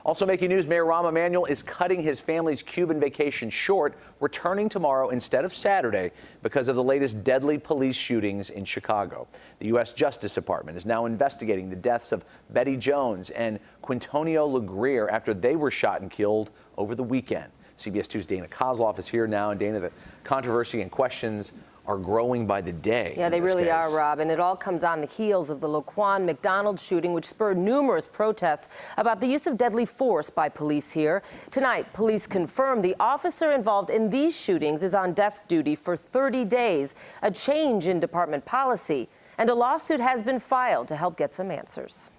Also making news, Mayor Rahm Emanuel is cutting his family's Cuban vacation short, returning tomorrow instead of Saturday because of the latest deadly police shootings in Chicago. The U.S. Justice Department is now investigating the deaths of Bettie Jones and Quintonio LeGrier after they were shot and killed over the weekend. CBS 2's Dana Kozlov is here now. And Dana, the controversy and questions are growing by the day. Yeah, they really are, Rob. And it all comes on the heels of the Laquan McDonald shooting, which spurred numerous protests about the use of deadly force by police here. Tonight, police confirmed the officer involved in these shootings is on desk duty for 30 days, a change in department policy. And a lawsuit has been filed to help get some answers.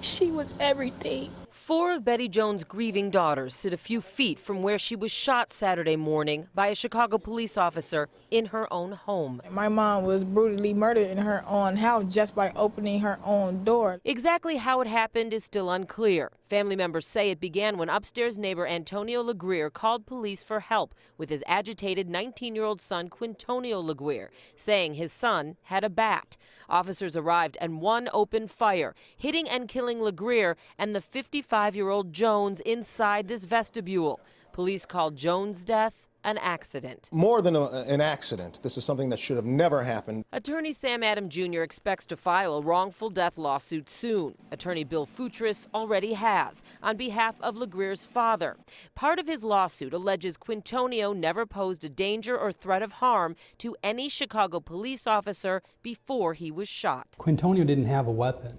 She was everything. 4 of Bettie Jones' grieving daughters sit a few feet from where she was shot Saturday morning by a Chicago police officer in her own home. My mom was brutally murdered in her own house just by opening her own door. Exactly how it happened is still unclear. Family members say it began when upstairs neighbor Antonio LeGrier called police for help with his agitated 19-year-old son Quintonio LeGrier, saying his son had a bat. Officers arrived and one opened fire, hitting and killing LeGrier and the 55-year-old Jones inside this vestibule. Police called Jones' death an accident. More than an accident. This is something that should have never happened. Attorney Sam Adam Jr. expects to file a wrongful death lawsuit soon. Attorney Bill Futris already has, on behalf of LeGrier's father. Part of his lawsuit alleges Quintonio never posed a danger or threat of harm to any Chicago police officer before he was shot. Quintonio didn't have a weapon.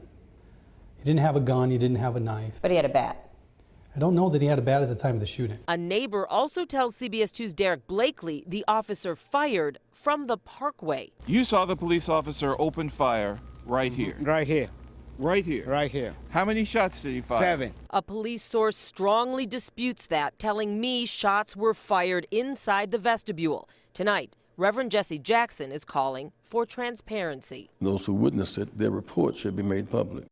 He didn't have a gun, he didn't have a knife. But he had a bat. I don't know that he had a bat at the time of the shooting. A neighbor also tells CBS 2's Derek Blakely the officer fired from the parkway. You saw the police officer open fire right here. Right here. Right here? Right here. How many shots did he fire? 7. A police source strongly disputes that, telling me shots were fired inside the vestibule. Tonight, Reverend Jesse Jackson is calling for transparency. Those who witnessed it, their report should be made public.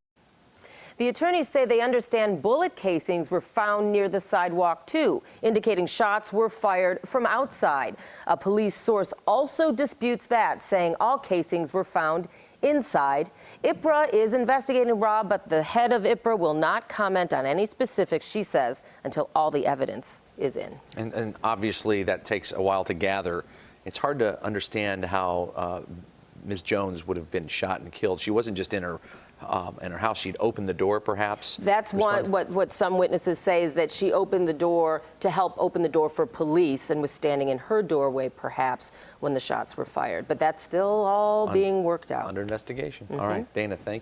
The attorneys say they understand bullet casings were found near the sidewalk, too, indicating shots were fired from outside. A police source also disputes that, saying all casings were found inside. IPRA is investigating, Rob, but the head of IPRA will not comment on any specifics, she says, until all the evidence is in. And obviously that takes a while to gather. It's hard to understand how Ms. Jones would have been shot and killed. She wasn't just in her house. She'd opened the door, perhaps. That's what some witnesses say, is that she opened the door to help open the door for police and was standing in her doorway, perhaps, when the shots were fired. But that's still all being worked out. Under investigation. All right, Dana, thank you.